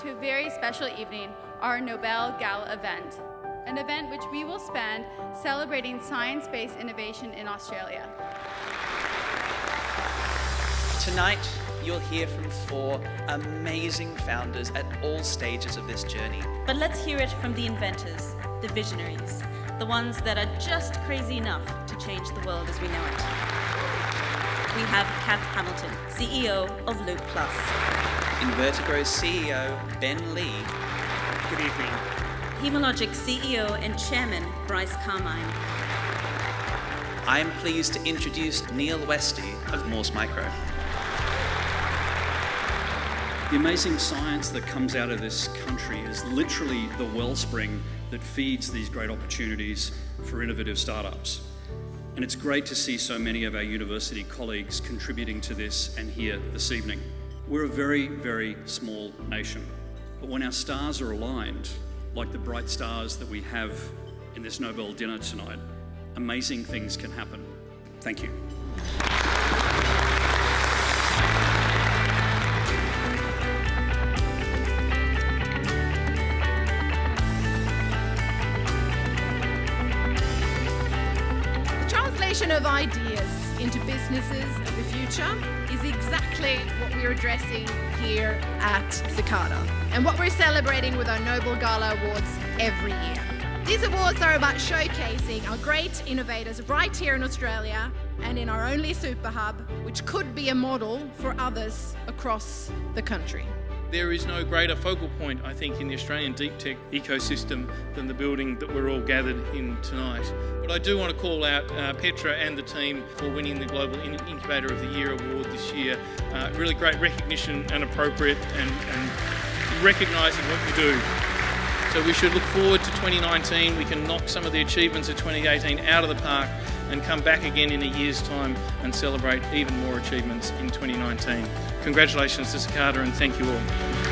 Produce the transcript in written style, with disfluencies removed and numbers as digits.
to a very special evening, our Nobel Gala event, an event which we will spend celebrating science-based innovation in Australia. Tonight, you'll hear from 4 amazing founders at all stages of this journey. But let's hear it from the inventors, the visionaries, the ones that are just crazy enough to change the world as we know it. We have Kath Hamilton, CEO of Loop Plus. Invertigro's CEO, Ben Lee. Good evening. Hemologic CEO and Chairman, Bryce Carmine. I am pleased to introduce Neil Westy of Morse Micro. The amazing science that comes out of this country is literally the wellspring that feeds these great opportunities for innovative startups. And it's great to see so many of our university colleagues contributing to this and here this evening. We're a very, very small nation, but when our stars are aligned, like the bright stars that we have in this Nobel dinner tonight, amazing things can happen. Thank you. Of ideas into businesses of the future is exactly what we're addressing here at Cicada and what we're celebrating with our Nobel Gala Awards every year. These awards are about showcasing our great innovators right here in Australia and in our only super hub, which could be a model for others across the country. There is no greater focal point, I think, in the Australian deep tech ecosystem than the building that we're all gathered in tonight. But I do want to call out Petra and the team for winning the Global Incubator of the Year award this year. Really great recognition and appropriate and recognising what you do. So we should look forward to 2019. We can knock some of the achievements of 2018 out of the park and come back again in a year's time and celebrate even more achievements in 2019. Congratulations to Cicada and thank you all.